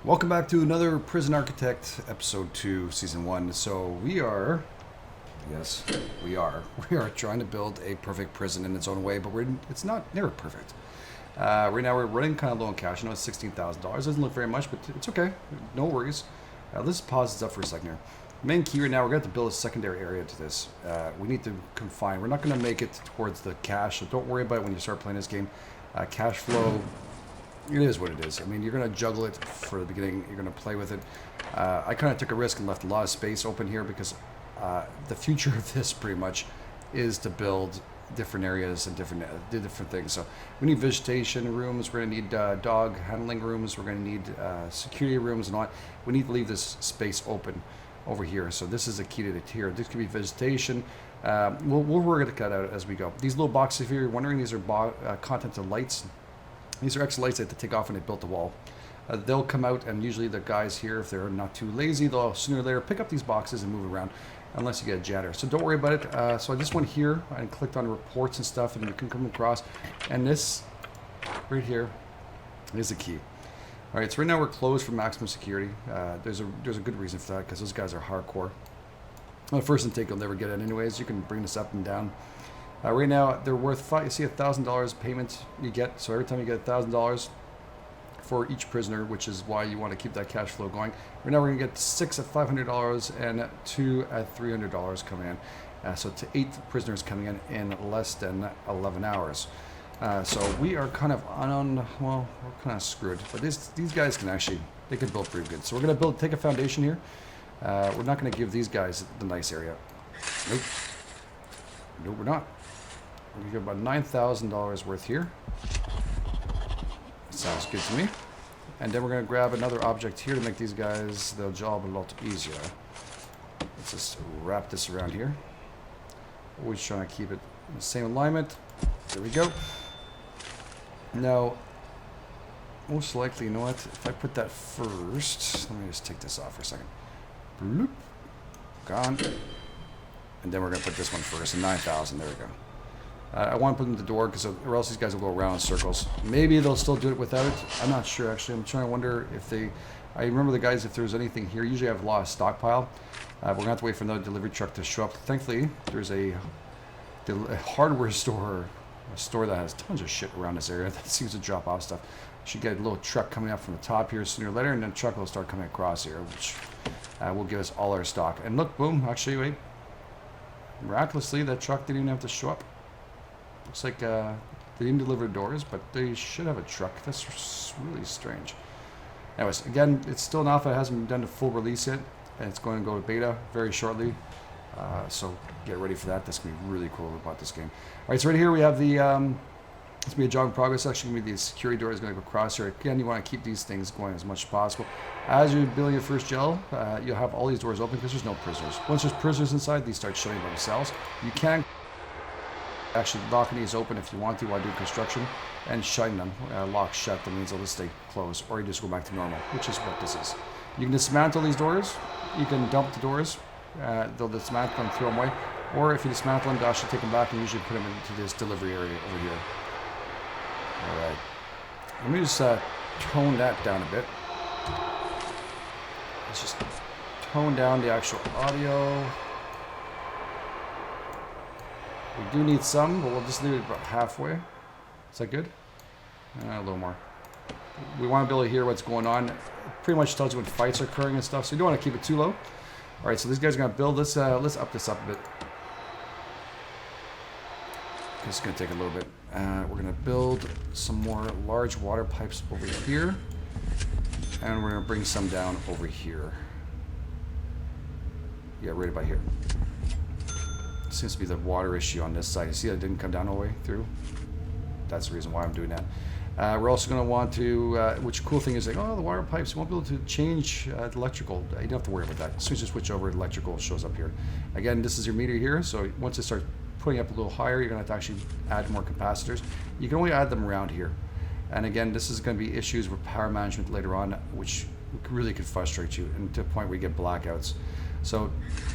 Welcome back to another Prison Architect, episode 2, season 1. So we are, yes, we are trying to build a perfect prison in its own way, but it's not never perfect. Right now we're running kind of low on cash. I know it's $16,000. Doesn't look very much, but it's okay. No worries. Let's pause this up for a second here. The main key right now, we're going to have to build a secondary area to this. We need to confine. We're not going to make it towards the cash, so don't worry about it when you start playing this game. Cash flow, it is what it is. I mean, you're going to juggle it for the beginning. You're going to play with it. I kind of took a risk and left a lot of space open here because the future of this pretty much is to build different areas and different things. So we need vegetation rooms. We're going to need dog handling rooms. We're going to need security rooms and all that. We need to leave this space open over here. So this is a key to it here. This could be vegetation. We'll work it out as we go. These little boxes, if you're wondering, these are contents of lights. These are extra lights they had to take off when they built the wall. They'll come out, and usually the guys here, if they're not too lazy, they'll sooner or later pick up these boxes and move around, unless you get a janitor. So don't worry about it. So I just went here and clicked on reports and stuff, and you can come across. And this right here is the key. All right, so right now we're closed for maximum security. There's a good reason for that, because those guys are hardcore. Well, first intake you'll never get it anyways. You can bring this up and down. Right now they're worth you see $1,000 payment you get. So every time you get $1,000 for each prisoner, which is why you want to keep that cash flow going. Right now we're gonna get 6 at $500 and 2 at $300 coming in. So to 8 prisoners coming in less than 11 hours. So we are kind of we're kind of screwed. But these guys they can build pretty good. So we're gonna take a foundation here. We're not gonna give these guys the nice area. Nope. No, we're not. We get about $9,000 worth here. Sounds good to me. And then we're going to grab another object here to make these guys their job a lot easier. Let's just wrap this around here. Always trying to keep it in the same alignment. There we go. Now, most likely, you know what? If I put that first, let me just take this off for a second. Bloop. Gone. And then we're going to put this one first, and 9,000, there we go. I want to put them at the door, or else these guys will go around in circles. Maybe they'll still do it without it. I'm not sure, actually. I'm trying to wonder if I remember the guys, if there's anything here. Usually I have a lot of stockpile. We're going to have to wait for another delivery truck to show up. Thankfully, there's a hardware store, a store that has tons of shit around this area that seems to drop off stuff. Should get a little truck coming up from the top here sooner or later, and then a truck will start coming across here, which will give us all our stock. And look, boom, actually, wait. Miraculously, that truck didn't even have to show up. Looks like they didn't deliver doors, but they should have a truck. That's really strange. Anyways, again, it's still an alpha. It hasn't been done to full release yet, and it's going to go to beta very shortly. So get ready for that. That's going to be really cool about this game. All right, so right here we have the it's going to be a jog in progress. Actually, going to be the security door is going to go across here. Again, you want to keep these things going as much as possible. As you're building your first jail, you'll have all these doors open because there's no prisoners. Once there's prisoners inside, these start shutting by themselves. You can actually locking these open if you want to while doing construction, and shutting them lock shut. That means they'll just stay closed, or you just go back to normal, which is what this is. You can dismantle these doors. You can dump the doors. They'll dismantle them, throw them away, or if you dismantle them, they'll actually take them back and usually put them into this delivery area over here. All right. Let me just tone that down a bit. Let's just tone down the actual audio. We do need some, but we'll just leave it about halfway. Is that good? A little more. We want to be able to hear what's going on. It pretty much tells you when fights are occurring and stuff, so you don't want to keep it too low. All right, so these guys are going to build. Let's up this up a bit. This is going to take a little bit. We're going to build some more large water pipes over here, and we're going to bring some down over here. Yeah, right about here. Seems to be the water issue on this side. You see that it didn't come down all the way through? That's the reason why I'm doing that. We're also going to want to, which cool thing is like, the water pipes, you won't be able to change the electrical. You don't have to worry about that. As soon as you switch over, electrical shows up here. Again, this is your meter here, so once it starts putting up a little higher, you're going to have to actually add more capacitors. You can only add them around here. And again, this is going to be issues with power management later on, which really could frustrate you, and to the point where you get blackouts. So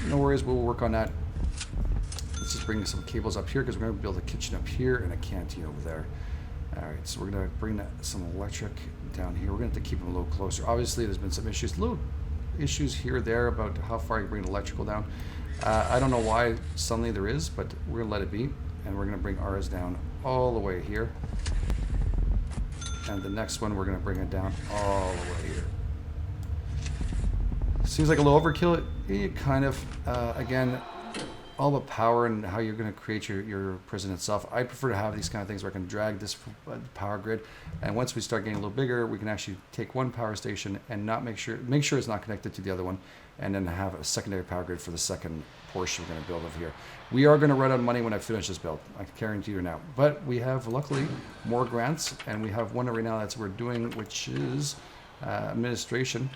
no worries, we'll work on that. Let's just bring some cables up here because we're going to build a kitchen up here and a canteen over there. All right, so we're gonna bring some electric down here. We're gonna have to keep them a little closer. Obviously, there's been some issues, little issues here or there about how far you bring electrical down. I don't know why suddenly there is, but we're gonna let it be, and we're gonna bring ours down all the way here. And the next one, we're gonna bring it down all the way here. Seems like a little overkill. It kind of, again, all about power and how you're going to create your prison itself. I prefer to have these kind of things where I can drag this power grid, and once we start getting a little bigger, we can actually take one power station and not make sure it's not connected to the other one, and then have a secondary power grid for the second portion we're going to build over here. We are going to run out of money when I finish this build. I can guarantee you now. But we have luckily more grants, and we have one right now that's we're doing, which is administration.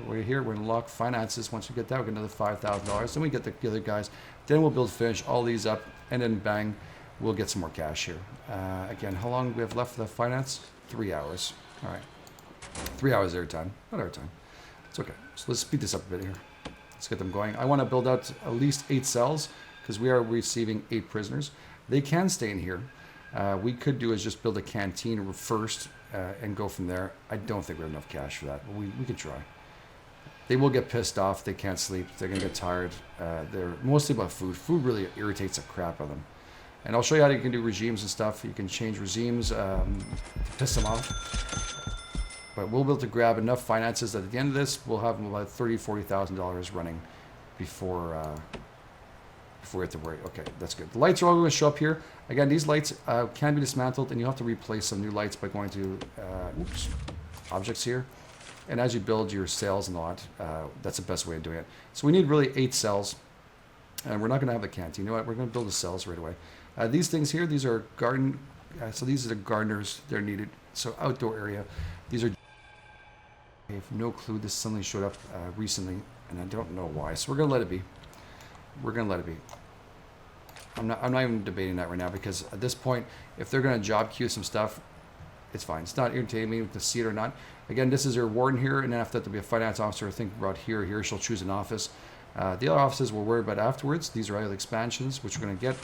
We're here, we're going to lock finances. Once we get that, we get another $5,000. Then we get the other guys. Then we'll finish all these up, and then bang, we'll get some more cash here. Again, how long do we have left for the finance? 3 hours. All right. 3 hours their time, not our time. It's okay. So let's speed this up a bit here. Let's get them going. I want to build out at least 8 cells because we are receiving 8 prisoners. They can stay in here. We could do is just build a canteen first and go from there. I don't think we have enough cash for that, but we could try. They will get pissed off. They can't sleep. They're going to get tired. They're mostly about food. Food really irritates the crap out of them. And I'll show you how you can do regimes and stuff. You can change regimes to piss them off. But we'll be able to grab enough finances that at the end of this, we'll have about $30,000, $40,000 running before we have to worry. Okay, that's good. The lights are all going to show up here. Again, these lights can be dismantled, and you'll have to replace some new lights by going to objects here. And as you build your cells and all that, that's the best way of doing it. So we need really 8 cells. And we're not going to have a canteen. You know what? We're going to build the cells right away. These things here, these are garden. So these are the gardeners. They're needed. So outdoor area. These are. I have no clue. This suddenly showed up recently, and I don't know why. So we're going to let it be. We're going to let it be. I'm not even debating that right now because at this point, if they're going to job queue some stuff, it's fine. It's not irritating me to see it or not. Again, this is your warden here, and then after that, there'll be a finance officer. I think brought here. She'll choose an office. The other offices we'll worry about afterwards. These are idle expansions, which we're going to get,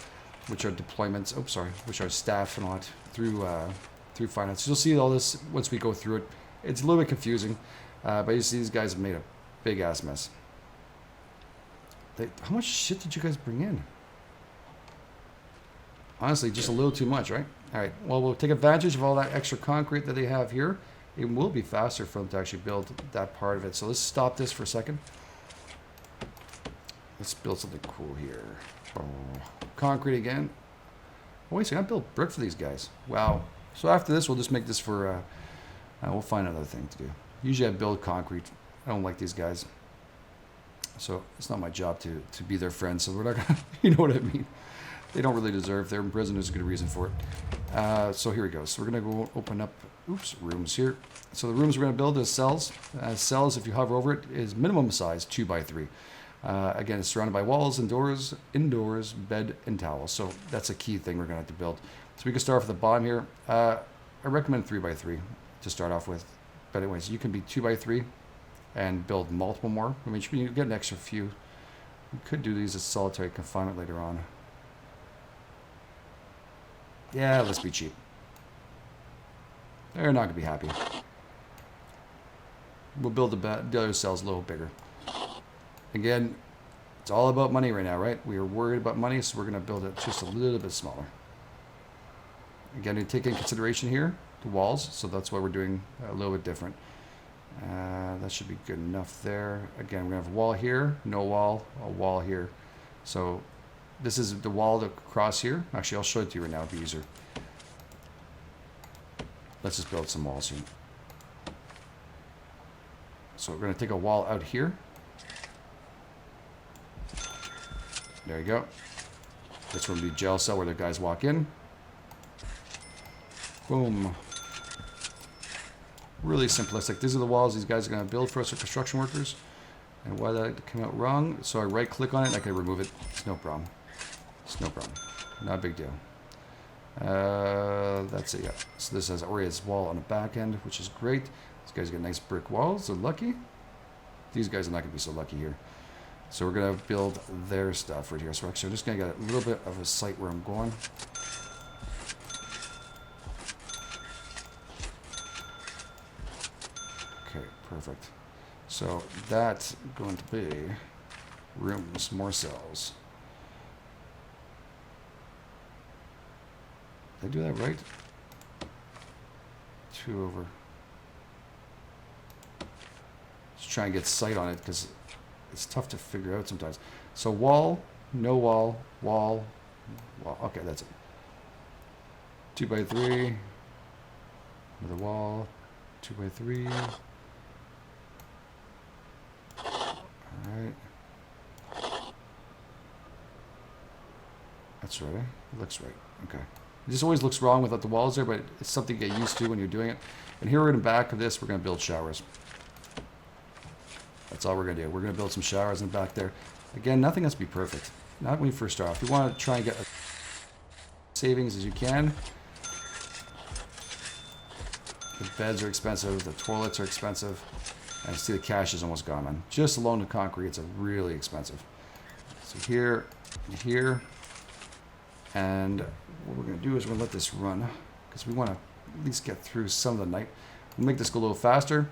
which are deployments. Oh, sorry, which are staff and all that through finance. You'll see all this once we go through it. It's a little bit confusing, but you see these guys have made a big ass mess. How much shit did you guys bring in? Honestly, just a little too much, right? All right. Well, we'll take advantage of all that extra concrete that they have here. It will be faster for them to actually build that part of it. So let's stop this for a second. Let's build something cool here. Oh, concrete again. Oh, wait a second. I built brick for these guys. Wow. So after this, we'll just make this for... we'll find another thing to do. Usually I build concrete. I don't like these guys. So it's not my job to be their friend. So we're not going to... You know what I mean? They don't really deserve. They're in prison. There's a good reason for it. So here we go. So we're going to go open up... rooms here. So the rooms we're going to build is cells. Cells, if you hover over it, is minimum size 2x3. Again, it's surrounded by walls and doors, indoors, bed, and towels. So that's a key thing we're going to have to build. So we can start off at the bottom here. I recommend 3x3 to start off with. But anyways, you can be 2x3 and build multiple more. I mean, you get an extra few. You could do these as solitary confinement later on. Yeah, let's be cheap. They're not going to be happy. We'll build the other cells a little bigger. Again, it's all about money right now, right? We are worried about money, so we're going to build it just a little bit smaller. Again, we take in consideration here the walls, so that's why we're doing a little bit different. That should be good enough there. Again, we're going to have a wall here, no wall, a wall here. So this is the wall across here. Actually, I'll show it to you right now. It'll be easier. Let's just build some walls here. So we're going to take a wall out here. There you go. This one will be jail cell where the guys walk in. Boom. Really simplistic. These are the walls these guys are going to build for us, as construction workers. And why that came out wrong, so I right click on it and I can remove it. It's no problem. It's no problem. Not a big deal. That's it, yeah. So this has Oria's wall on the back end, which is great. These guys get nice brick walls. They're lucky. These guys are not going to be so lucky here. So we're going to build their stuff right here. So actually, I'm just going to get a little bit of a sight where I'm going. Perfect. So that's going to be rooms, more cells. Did I do that right? 2 over. Just try and get sight on it because it's tough to figure out sometimes. So wall, no wall, wall, wall. Okay, that's it. 2 by 3. Another wall. 2 by 3. Alright. That's right. It looks right. Okay. It just always looks wrong without the walls there, but it's something you get used to when you're doing it. And here in the back of this, we're going to build showers. That's all we're going to do. We're going to build some showers in the back there. Again, nothing has to be perfect. Not when you first start off. You want to try and get as savings as you can. The beds are expensive. The toilets are expensive. And see, the cash is almost gone, man. Just alone the concrete, it's really expensive. So here, here. And what we're going to do is we're going to let this run because we want to at least get through some of the night. We'll make this go a little faster.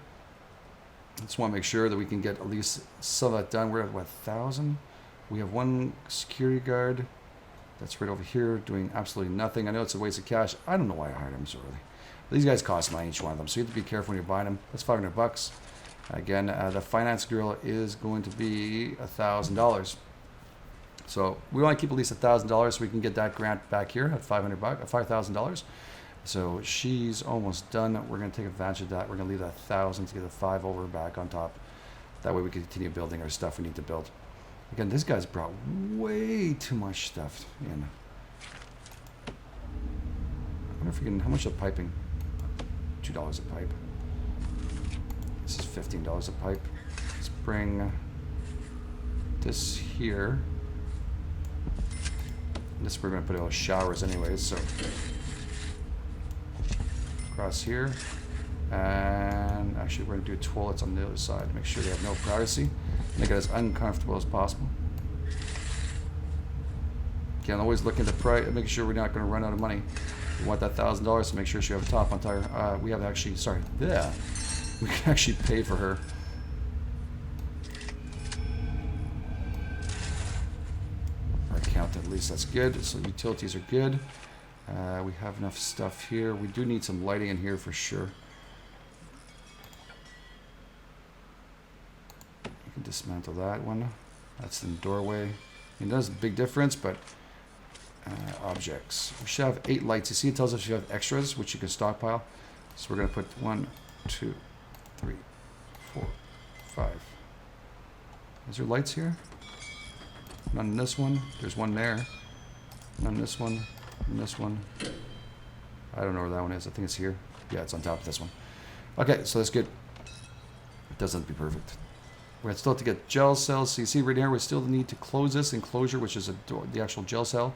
I just want to make sure that we can get at least some of that done. We're at, what, 1,000? We have one security guard that's right over here doing absolutely nothing. I know it's a waste of cash. I don't know why I hired him so early. These guys cost money, each one of them, so you have to be careful when you're buying them. That's $500. Again, the finance girl is going to be $1,000. So we want to keep at least $1,000 so we can get that grant back here at $5,000. So she's almost done. We're going to take advantage of that. We're going to leave that 1,000 to get the 5 over back on top. That way we can continue building our stuff we need to build. Again, this guy's brought way too much stuff in. I wonder if we can, how much is piping? $2 a pipe. This is $15 a pipe. Let's bring this here. This we're going to put all showers anyways, so across here. And actually we're going to do toilets on the other side to make sure they have no privacy. Make it as uncomfortable as possible. Again, always looking at the price, making sure we're not going to run out of money. We want that $1,000 to make sure she have a top on tire. We have actually, sorry, yeah, we can actually pay for her. Our account at least, that's good. So utilities are good. We have enough stuff here. We do need some lighting in here for sure. You can dismantle that one. That's the doorway. It does a big difference, but objects. We should have 8 lights. You see, it tells us you have extras, which you can stockpile. So we're going to put 1, 2, 3, 4, 5. Is there lights here? None in this one. There's one there. None in this one. In this one. I don't know where that one is. I think it's here. Yeah, it's on top of this one. Okay, so that's good. It doesn't have to be perfect. We still have to get gel cells. So you see right here, we still need to close this enclosure, which is a door, the actual gel cell.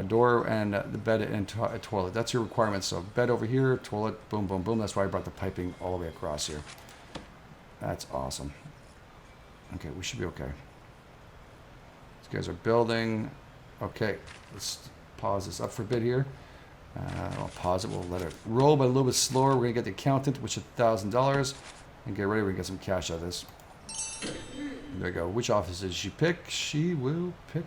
Door and the bed and toilet. That's your requirements. So bed over here, toilet, boom, boom, boom. That's why I brought the piping all the way across here. That's awesome. Okay, we should be okay. These guys are building. Okay, let's pause this up for a bit here. I'll pause it. We'll let it roll, but a little bit slower. We're going to get the accountant, which is $1,000. And get ready. We're going to get some cash out of this. There we go. Which office did she pick? She will pick...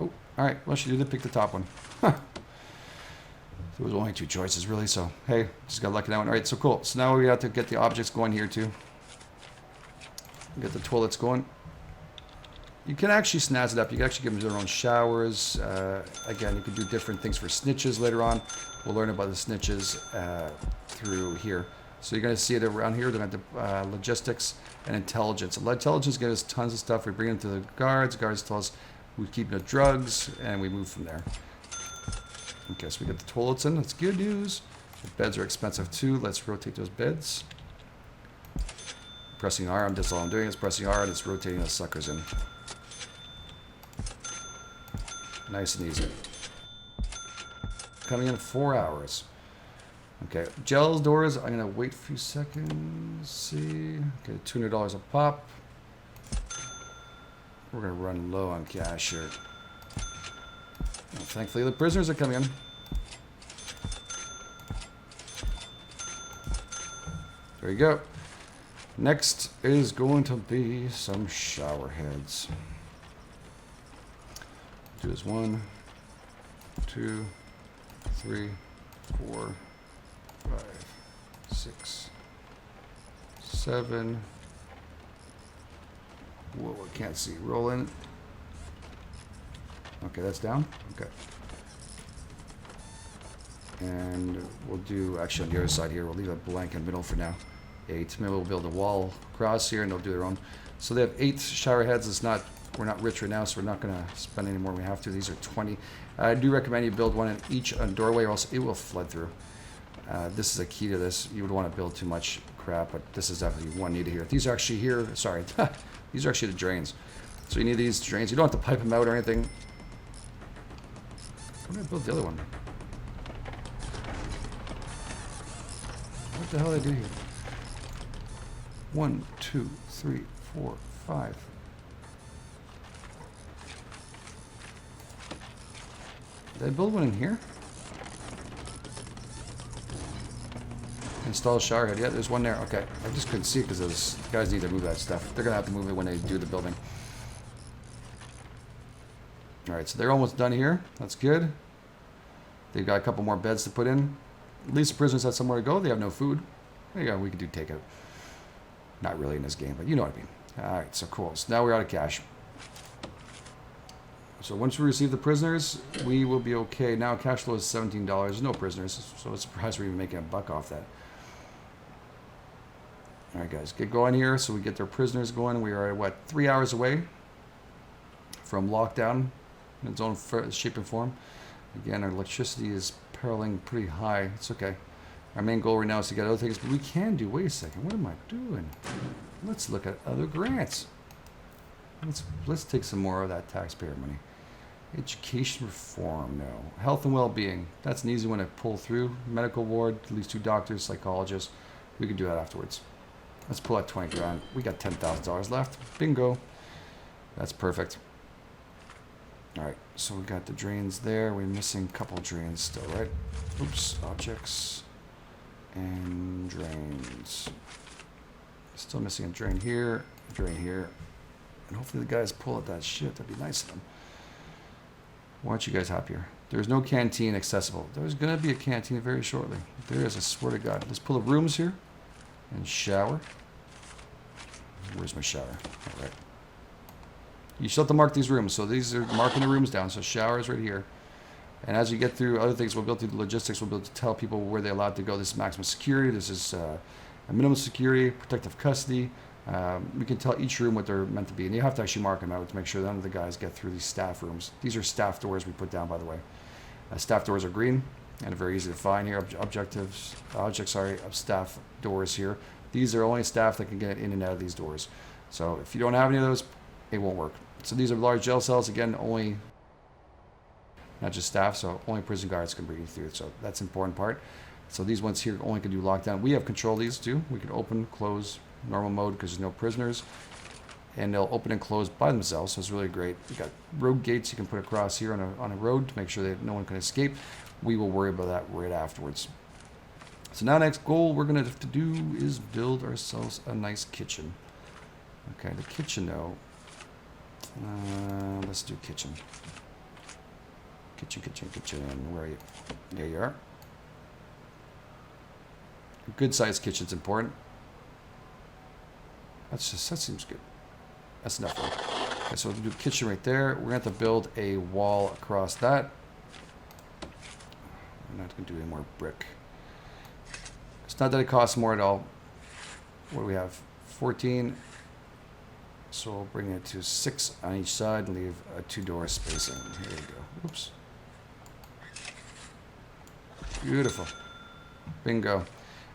Oh, all right. Well, she did pick the top one. Huh. There was only 2 choices, really. So, hey, just got lucky on that one. All right, so cool. So now we have to get the objects going here, too. Get the toilets going. You can actually snazz it up. You can actually give them their own showers. Again, you can do different things for snitches later on. We'll learn about the snitches through here. So you're going to see it around here. Then have the logistics and intelligence. So intelligence gives us tons of stuff. We bring it to the guards. Guards tell us we keep no drugs, and we move from there. Okay, so we get the toilets in. That's good news. The beds are expensive too. Let's rotate those beds. Pressing R, that's all I'm doing is pressing R, and it's rotating those suckers in. Nice and easy. Coming in 4 hours. Okay, gels doors. I'm gonna wait a few seconds. See. Okay, $200 a pop. We're gonna run low on cash here. Well, thankfully, the prisoners are coming in. There you go. Next is going to be some shower heads. Do this 1, 2, 3, 4, 5, 6, 7. Whoa, I can't see. Roll in. Okay, that's down. Okay. And we'll do, actually on the other side here, we'll leave a blank in the middle for now. 8. Maybe we'll build a wall across here and they'll do their own. So they have 8 shower heads. It's not, we're not rich right now, so we're not going to spend any more than we have to. These are 20. I do recommend you build one in each doorway or else it will flood through. This is a key to this. You would want to build too much crap, but this is definitely one needed here. These are actually here, sorry, these are actually the drains. So you need these drains. You don't have to pipe them out or anything. I'm going to build the other one. What the hell did I do here? 1, 2, 3, 4, 5. Did I build one in here? Install a shower head. Yeah, there's one there. Okay. I just couldn't see it because those guys need to move that stuff. They're going to have to move it when they do the building. Alright, so they're almost done here. That's good. They've got a couple more beds to put in. At least the prisoners have somewhere to go. They have no food. There you go. We could do takeout. Not really in this game, but you know what I mean. Alright, so cool. So now we're out of cash. So once we receive the prisoners, we will be okay. Now cash flow is $17. There's no prisoners, so it's surprised we're even making a buck off that. Alright guys, get going here so we get their prisoners going. We are, what, 3 hours away from lockdown in its own shape and form. Again, our electricity is paralleling pretty high. It's okay. Our main goal right now is to get other things, but we can do, wait a second, what am I doing? Let's look at other grants. Let's take some more of that taxpayer money. Education reform, no. Health and well-being, that's an easy one to pull through. Medical ward, at least 2 doctors, psychologists. We can do that afterwards. Let's pull out 20 grand. We got $10,000 left. Bingo. That's perfect. Alright, so we got the drains there. We're missing a couple drains still, right? Oops, objects and drains. Still missing a drain here, and hopefully the guys pull at that shit. That'd be nice of them. Why aren't you guys happier? There's no canteen accessible. There's gonna be a canteen very shortly. There is, I swear to God. Let's pull the rooms here and shower. Where's my shower? All right. You still have to mark these rooms. So these are marking the rooms down. So shower is right here. And as you get through other things, we'll build through the logistics. We'll be able to tell people where they're allowed to go. This is maximum security. This is a minimum security, protective custody. We can tell each room what they're meant to be. And you have to actually mark them out to make sure none of the guys get through these staff rooms. These are staff doors we put down, by the way. Staff doors are green and very easy to find here. Objects of staff doors here. These are only staff that can get in and out of these doors. So if you don't have any of those, it won't work. So these are large jail cells. Again, only, not just staff, so only prison guards can bring you through. So that's an important part. So these ones here only can do lockdown. We have control of these too. We can open, close, normal mode because there's no prisoners. And they'll open and close by themselves, so it's really great. We got road gates you can put across here on a road to make sure that no one can escape. We will worry about that right afterwards. So now next goal we're going to have to do is build ourselves a nice kitchen. Okay, the kitchen though. Let's do kitchen. Kitchen. Where are you? There you are. A good sized kitchen's important. That seems good. That's enough. Okay, so we'll do kitchen right there. We're going to have to build a wall across that. I'm not going to do any more brick. It's not that it costs more at all. What do we have? 14. So we'll bring it to 6 on each side and leave a 2-door spacing. Here we go. Oops. Beautiful. Bingo.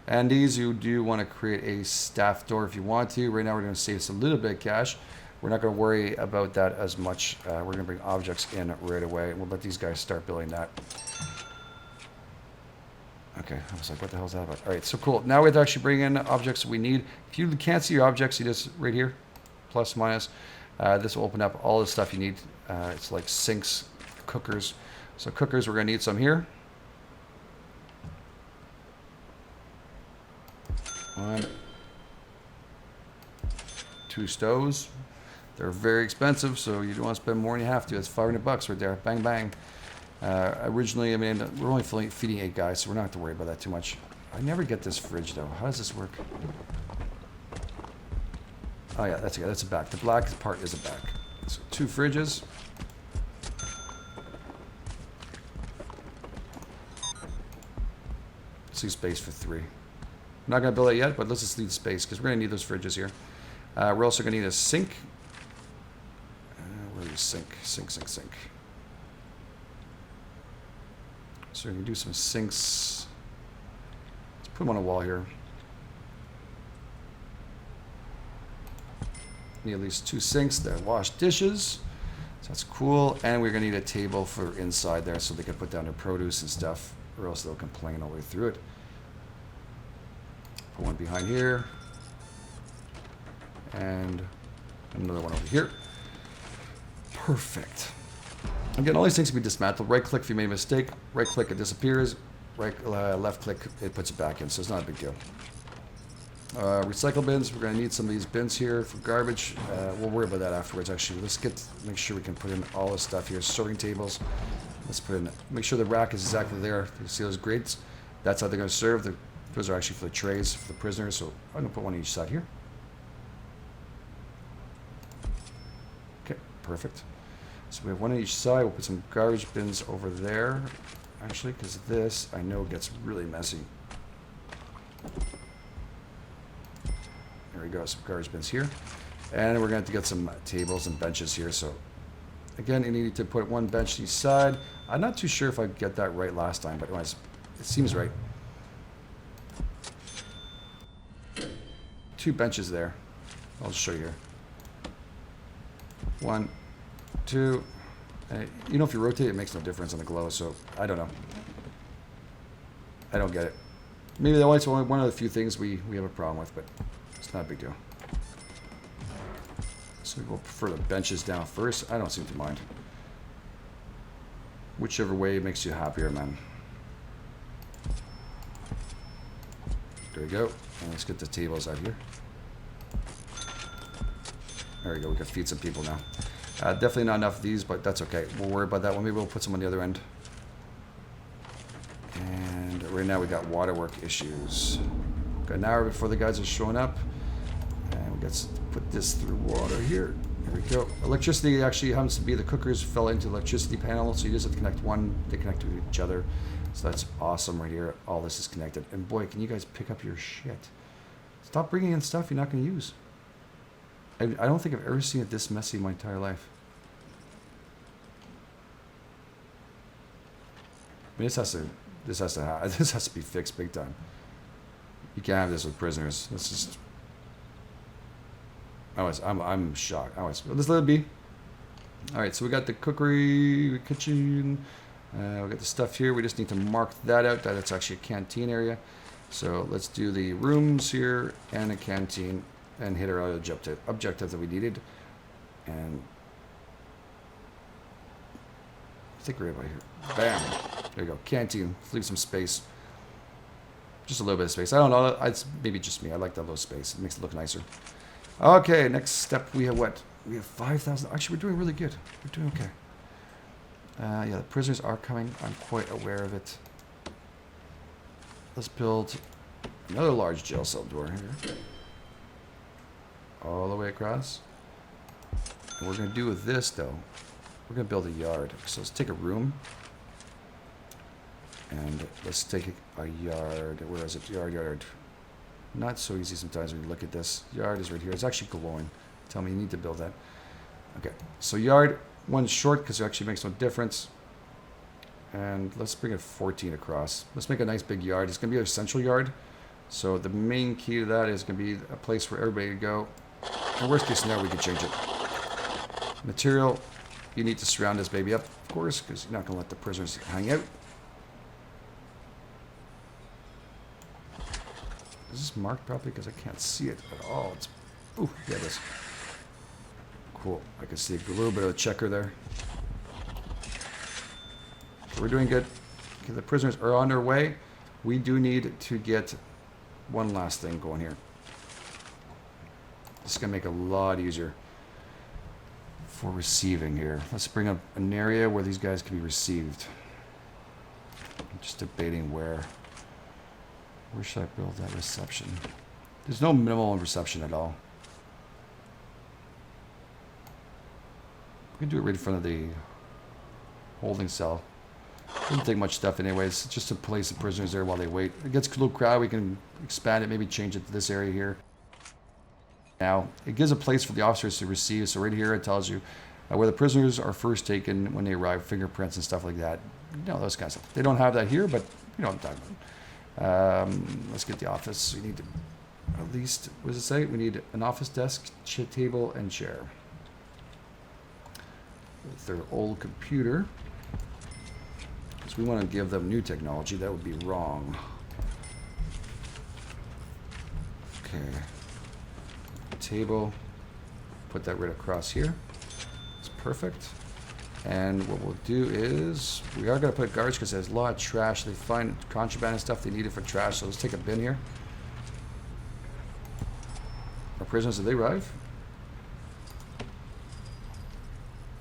And these, you do want to create a staff door if you want to. Right now we're going to save us a little bit of cash. We're not going to worry about that as much. We're going to bring objects in right away. And we'll let these guys start building that. Okay, I was like, what the hell is that about? All right, so cool. Now we have to actually bring in objects we need. If you can't see your objects, you just right here, plus, minus. This will open up all the stuff you need. It's like sinks, cookers. So cookers, we're going to need some here. 1, 2 stoves. They're very expensive, so you don't want to spend more than you have to. That's $500 right there. Bang, bang. Originally, I mean, we're only feeding 8 guys, so we're not going to worry about that too much. I never get this fridge, though. How does this work? Oh, yeah, that's okay. That's a back. The black part is a back. So 2 fridges. Let's leave space for 3. I'm not going to build it yet, but let's just leave space, because we're going to need those fridges here. We're also going to need a sink. Where is sink? Sink. So we can do some sinks. Let's put them on a wall here. Need at least 2 sinks that wash dishes. So that's cool. And we're going to need a table for inside there so they can put down their produce and stuff, or else they'll complain all the way through it. Put one behind here. And another one over here. Perfect. Again, all these things can be dismantled. Right click if you made a mistake. Right click, it disappears. Left click, it puts it back in. So it's not a big deal. Recycle bins. We're going to need some of these bins here for garbage. We'll worry about that afterwards, actually. Let's make sure we can put in all this stuff here. Sorting tables. Let's put in, make sure the rack is exactly there. You see those grates? That's how they're going to serve. Those are actually for the trays for the prisoners. So I'm going to put one on each side here. Okay, perfect. So we have one on each side. We'll put some garbage bins over there, actually, because this, I know, gets really messy. There we go, some garbage bins here. And we're going to have to get some tables and benches here. So, again, you need to put 1 bench each side. I'm not too sure if I get that right last time, but it seems right. 2 benches there. I'll just show you here. 1, 2. You know, if you rotate, it makes no difference on the glow, so I don't know. I don't get it. Maybe that's only one of the few things we have a problem with, but it's not a big deal. So we'll prefer the benches down first. I don't seem to mind. Whichever way makes you happier, man. There we go. And let's get the tables out here. There we go. We can feed some people now. Definitely not enough of these, but that's okay. We'll worry about that one. Maybe we'll put some on the other end. And right now we got waterwork issues. Got an hour before the guys are showing up. And we got to put this through water here. There we go. Electricity actually happens to be the cookers fell into the electricity panel, so you just have to connect one. They connect to each other. So that's awesome right here. All this is connected. And boy, can you guys pick up your shit. Stop bringing in stuff you're not going to use. I don't think I've ever seen it this messy in my entire life. I mean, this has to be fixed big time. You can't have this with prisoners. This is. I'm shocked. Let's let it be. All right, so we got the cookery kitchen. We got the stuff here. We just need to mark that out. That's actually a canteen area. So let's do the rooms here and a canteen and hit our other objective that we needed. And I think we're right about here. Bam. There you go. Canteen. Leave some space. Just a little bit of space. I don't know. It's maybe just me. I like that little space. It makes it look nicer. Okay, next step. We have what? We have 5,000. Actually, we're doing really good. We're doing okay. Yeah, the prisoners are coming. I'm quite aware of it. Let's build another large jail cell door here. All the way across. And we're going to do with this, though, we're going to build a yard. So let's take a room. And let's take a yard. Where is it? Yard. Not so easy sometimes when you look at this. Yard is right here. It's actually glowing. Tell me you need to build that. Okay. So yard, one's short because it actually makes no difference. And let's bring it 14 across. Let's make a nice big yard. It's going to be a central yard. So the main key to that is going to be a place for everybody to go. In worst case scenario, we can change it. Material, you need to surround this baby up, of course, because you're not going to let the prisoners hang out. Is this marked properly? Because I can't see it at all. It's, ooh, yeah, it is. Cool. I can see a little bit of a checker there. We're doing good. Okay, the prisoners are on their way. We do need to get one last thing going here. This is going to make it a lot easier for receiving here. Let's bring up an area where these guys can be received. I'm just debating where. Where should I build that reception? There's no minimal reception at all. We can do it right in front of the holding cell. Doesn't take much stuff anyways, just to place the prisoners there while they wait. If it gets a little crowded, we can expand it, maybe change it to this area here. Now, it gives a place for the officers to receive, so right here it tells you where the prisoners are first taken when they arrive, fingerprints and stuff like that. You know, those kinds of stuff. They don't have that here, but you know what I'm talking about. Let's get the office. We need to, at least, what does it say? We need an office desk, table, and chair. With their old computer. Because we want to give them new technology. That would be wrong. Okay. Table. Put that right across here. It's perfect. And what we'll do is, we are going to put garbage because there's a lot of trash. They find contraband and stuff they need it for trash. So let's take a bin here. Our prisoners, did they arrive?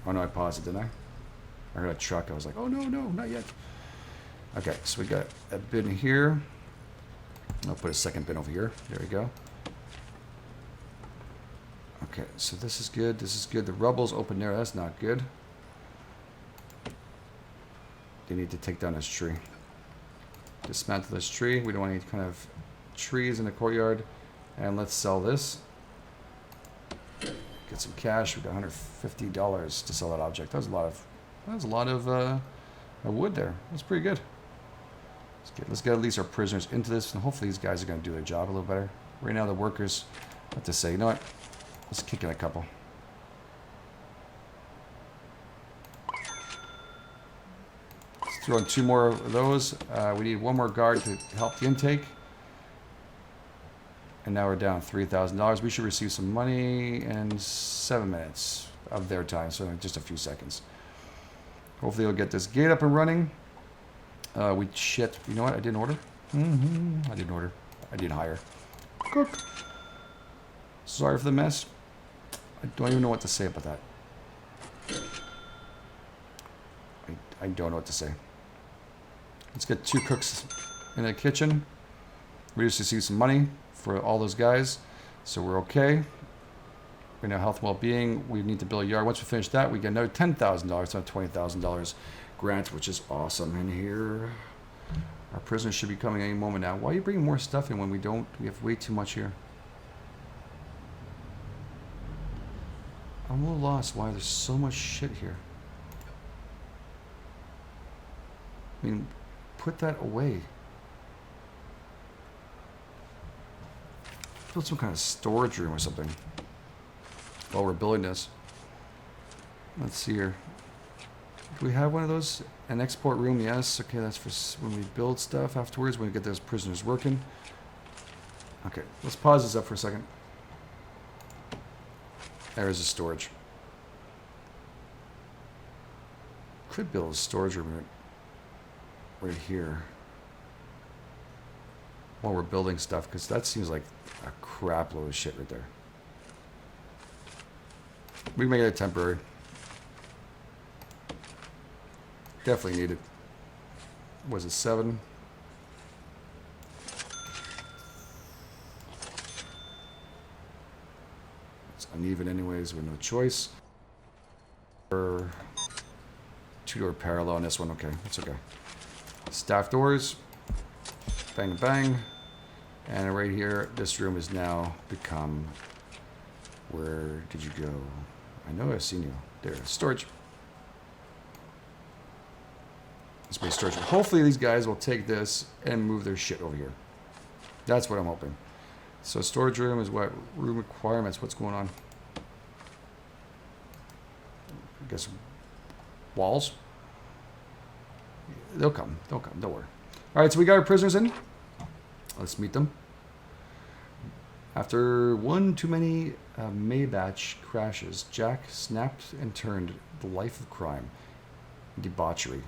Oh no, I paused it, didn't I? I heard a truck. I was like, oh no, not yet. Okay, so we got a bin here. I'll put a second bin over here. There we go. Okay, so this is good. This is good. The rubble's open there. That's not good. They need to take down this tree. Dismantle this tree. We don't want any kind of trees in the courtyard. And let's sell this. Get some cash. We got $150 to sell that object. That was a lot of wood there. That's pretty good. Let's get at least our prisoners into this, and hopefully these guys are going to do their job a little better. Right now, the workers have to say, you know what? Let's kick in a couple. Let's throw in 2 more of those. We need 1 more guard to help the intake. And now we're down $3,000. We should receive some money in 7 minutes of their time, so in just a few seconds. Hopefully we'll get this gate up and running. Shit. You know what? I didn't order. I didn't order. I didn't hire. Cook. Sorry for the mess. I don't even know what to say about that. I don't know what to say. Let's get 2 cooks in the kitchen. We just received some money for all those guys, so we're okay. We know health and well-being. We need to build a yard. Once we finish that, we get another $10,000, so $20,000 grant, which is awesome. And here, our prisoners should be coming any moment now. Why are you bringing more stuff in when we don't? We have way too much here. I'm a little lost why there's so much shit here. I mean, put that away. Build some kind of storage room or something while we're building this. Let's see here. Do we have one of those? An export room? Yes. Okay, that's for when we build stuff afterwards, when we get those prisoners working. Okay, let's pause this up for a second. There is a storage. Could build a storage room right here while we're building stuff, because that seems like a crap load of shit right there. We can make it temporary. Definitely need it. Was it 7? It's uneven anyways, with no choice. 2-door parallel on this one. Okay, that's okay. Staff doors. Bang, bang. And right here, this room has now become... Where did you go? I know I've seen you. There, storage. This way, storage. Hopefully these guys will take this and move their shit over here. That's what I'm hoping. So storage room is what? Room requirements. What's going on? I guess walls. They'll come. They'll come. Don't worry. All right, so we got our prisoners in. Let's meet them. After one too many Maybach crashes, Jack snapped and turned the life of crime and debauchery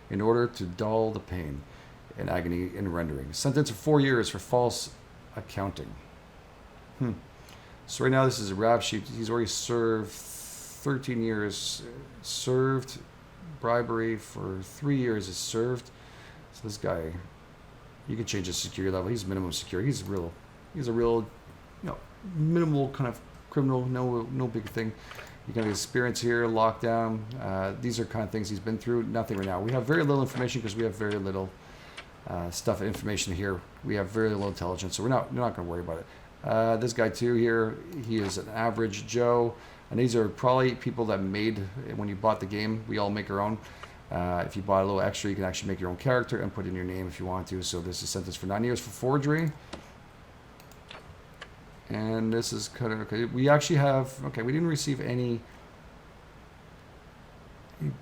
in order to dull the pain. in agony in rendering. Sentence of 4 years for false accounting. So right now this is a rap sheet. He's already served 13 years. Served bribery for 3 years is served. So this guy, you can change his security level. He's minimum security. He's a real, minimal kind of criminal. No big thing. You can have experience here, lockdown. These are kind of things he's been through. Nothing right now. We have very little information because we have very little information here. We have very little intelligence, so we're not going to worry about it. This guy too here, he is an average Joe, and these are probably people that made when you bought the game. We all make our own. If you bought a little extra, you can actually make your own character and put in your name if you want to. So this is sentenced for 9 years for forgery. And this is kind of okay. We actually have we didn't receive any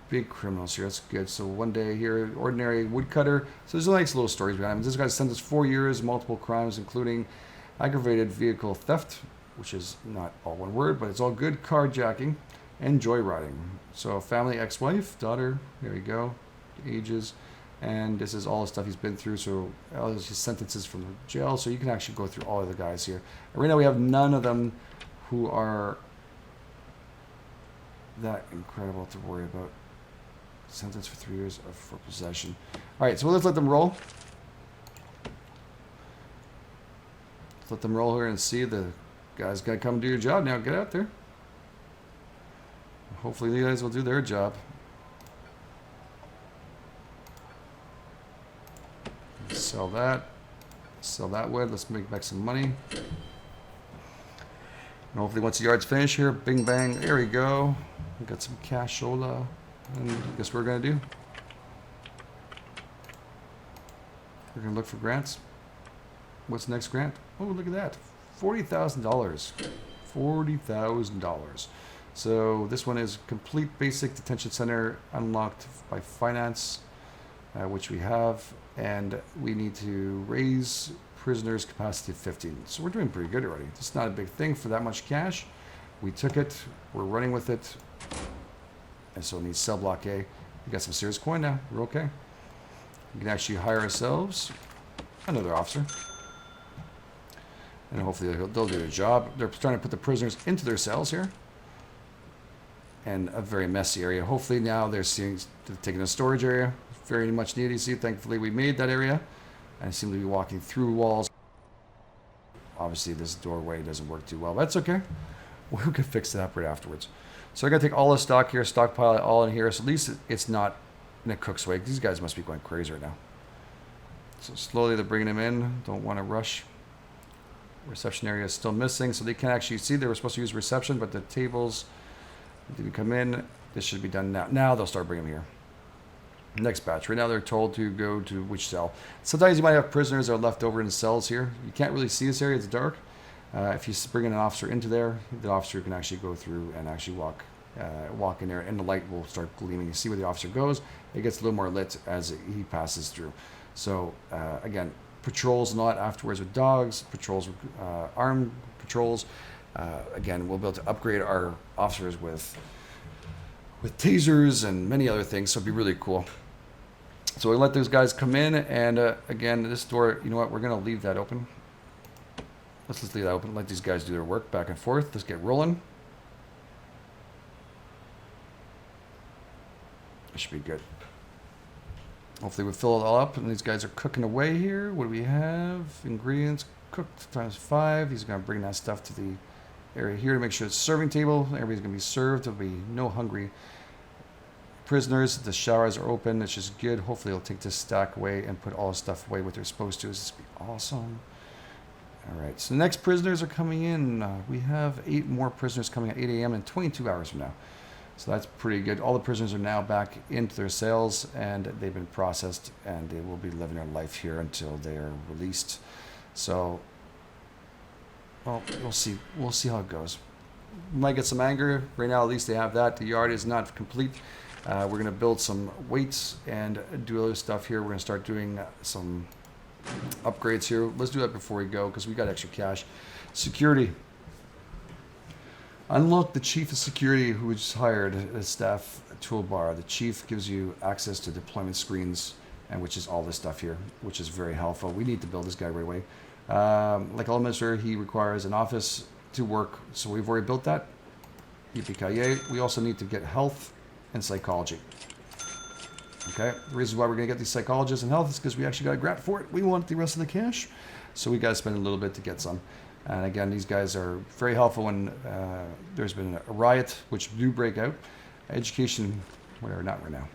big criminals here. That's good. So 1 day here, ordinary woodcutter. So there's nice little stories behind him. This guy's sentenced 4 years, multiple crimes, including aggravated vehicle theft, which is not all one word, but it's all good. Carjacking and joyriding. So family, ex-wife, daughter. There you go. Ages. And this is all the stuff he's been through. So all his sentences from the jail. So you can actually go through all of the guys here. And right now we have none of them who are that incredible to worry about. Sentence for 3 years for possession. All right, so let's let them roll. Let's let them roll here and see the guys got to come do your job now. Get out there. Hopefully you guys will do their job. Sell that wood. Let's make back some money. And hopefully once the yard's finished here, bing bang, there we go. We got some cashola. And guess what we're gonna do? We're gonna look for grants. What's the next grant? Oh, look at that. $40,000. $40,000. So this one is complete basic detention center unlocked by finance, which we have. And we need to raise prisoners capacity to 15. So we're doing pretty good already. It's not a big thing for that much cash. We took it. We're running with it. And so it needs cell block A. We got some serious coin now. We're okay. We can actually hire ourselves another officer. And hopefully they'll do their job. They're trying to put the prisoners into their cells here. And a very messy area. Hopefully now they're taking a storage area. Very much needed. You see, thankfully we made that area. And I seem to be walking through walls. Obviously this doorway doesn't work too well. But that's okay. We can fix that right afterwards. So I gotta take all the stock here, stockpile it all in here. So at least it's not in a cook's way. These guys must be going crazy right now. So slowly they're bringing them in. Don't want to rush. Reception area is still missing. So they can actually see they were supposed to use reception, but the tables didn't come in. This should be done now. Now they'll start bringing them here. Next batch. Right now they're told to go to which cell. Sometimes you might have prisoners that are left over in cells here. You can't really see this area. It's dark. If you bring an officer into there, the officer can actually go through and actually walk in there, and the light will start gleaming. You see where the officer goes. It gets a little more lit as he passes through. So again, patrols not afterwards with dogs. Patrols with armed patrols. Again, we'll be able to upgrade our officers with tasers and many other things. So it'll be really cool. So we let those guys come in, and again, this door, you know what, we're going to leave that open. Let's just leave that open, let these guys do their work back and forth. Let's get rolling. That should be good. Hopefully we fill it all up, and these guys are cooking away here. What do we have? Ingredients, cooked ×5. He's going to bring that stuff to the area here to make sure it's serving table. Everybody's going to be served. There'll be no hungry prisoners. The showers are open. It's just good. Hopefully they'll take this stack away and put all the stuff away what they're supposed to. This will be awesome. All right, so the next prisoners are coming in. We have 8 more prisoners coming at 8 a.m. in 22 hours from now. So that's pretty good. All the prisoners are now back into their cells, and they've been processed, and they will be living their life here until they are released. So, well, we'll see. We'll see how it goes. We might get some anger. Right now, at least they have that. The yard is not complete. We're going to build some weights and do other stuff here. We're going to start doing some upgrades here. Let's do that before we go, because we got extra cash. Security. Unlock the chief of security who is hired as staff toolbar. The chief gives you access to deployment screens and which is all this stuff here, which is very helpful. We need to build this guy right away. Like all administrator, he requires an office to work, so we've already built that. Yippee-ki-yay. We also need to get health and psychology. Okay, the reason why we're going to get these psychologists and health is because we actually got a grant for it. We want the rest of the cash, so we got to spend a little bit to get some. And again, these guys are very helpful when there's been a riot, which do break out. Education, whatever, not right now.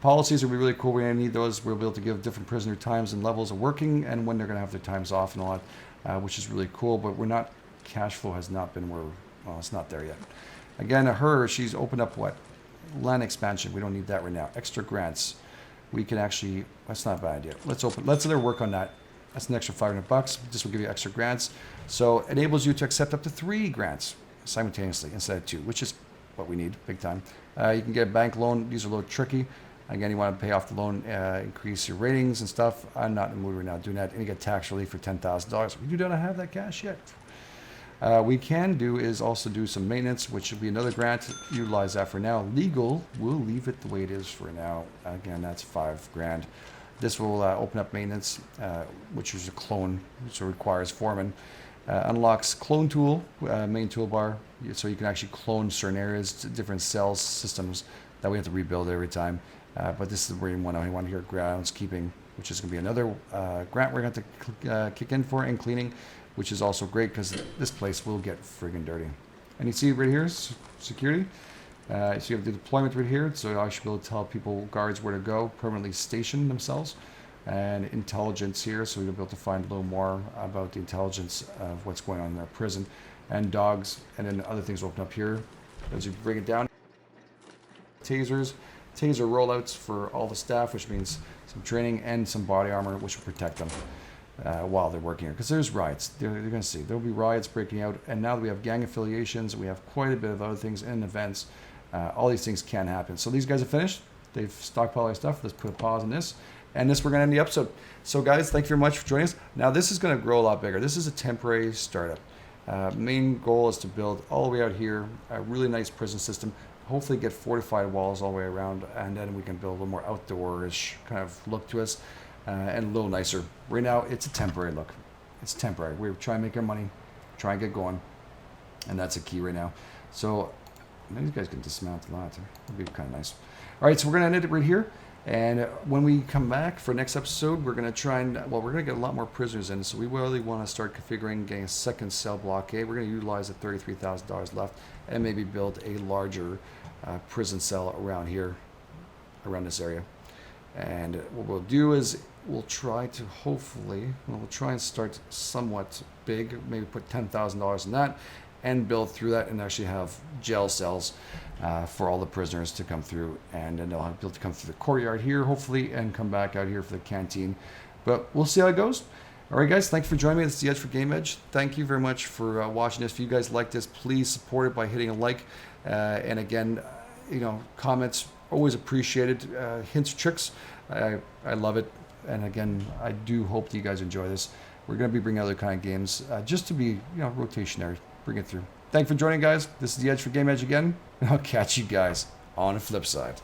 Policies will be really cool. We're going to need those. We'll be able to give different prisoner times and levels of working and when they're going to have their times off and all that, which is really cool. But we're not, cash flow has not been where, well, it's not there yet. Again, she's opened up what? Land expansion. We don't need that right now. Extra grants. We can actually, that's not a bad idea. Let's let her work on that. That's an extra $500. This will give you extra grants. So it enables you to accept up to 3 grants simultaneously instead of 2, which is what we need big time. You can get a bank loan. These are a little tricky. Again, you want to pay off the loan, increase your ratings and stuff. I'm not in the mood right now doing that. And you get tax relief for $10,000. We do not have that cash yet. We can do is also do some maintenance, which will be another grant. Utilize that for now. Legal, we'll leave it the way it is for now. Again, that's $5,000. This will open up maintenance, which is a clone, which requires foreman. Unlocks clone tool, main toolbar, so you can actually clone certain areas to different cells systems that we have to rebuild every time. But this is where you want to hear groundskeeping, which is going to be another grant we're going to have to kick in for, and cleaning, which is also great because this place will get friggin' dirty. And you see right here, security. So you have the deployment right here, so I should be able to tell people, guards, where to go, permanently station themselves. And intelligence here, so you'll be able to find a little more about the intelligence of what's going on in their prison. And dogs, and then other things open up here as you bring it down. Tasers. Taser rollouts for all the staff, which means some training and some body armor, which will protect them while they're working here. Because there's riots. They're going to see. There'll be riots breaking out. And now that we have gang affiliations, we have quite a bit of other things and events. All these things can happen. So these guys are finished. They've stockpiled their stuff. Let's put a pause on this. And this, we're going to end the episode. So guys, thank you very much for joining us. Now this is going to grow a lot bigger. This is a temporary startup. Main goal is to build all the way out here a really nice prison system. Hopefully get fortified walls all the way around, and then we can build a little more outdoor-ish kind of look to us, and a little nicer. Right now, it's a temporary look. It's temporary. We're trying to make our money, try and get going, and that's a key right now. So maybe you guys can dismount a lot. That'd be kind of nice. All right, so we're going to end it right here. And when we come back for next episode, we're going to try and, well, we're going to get a lot more prisoners in. So we really want to start configuring getting a second cell blockade. We're going to utilize the $33,000 left and maybe build a larger prison cell around here, around this area. And what we'll do is we'll try to we'll try and start somewhat big, maybe put $10,000 in that and build through that and actually have jail cells for all the prisoners to come through, and then they'll be able to come through the courtyard here hopefully and come back out here for the canteen. But we'll see how it goes. All right, guys, thanks for joining me. This is The Edge for Game Edge. Thank you very much for watching this. If you guys like this, please support it by hitting a like. And again, comments always appreciated. Hints, tricks, I love it. And again, I do hope that you guys enjoy this. We're going to be bringing other kind of games just to be, rotationary. Bring it through. Thanks for joining, guys. This is The Edge for Game Edge again, and I'll catch you guys on the flip side.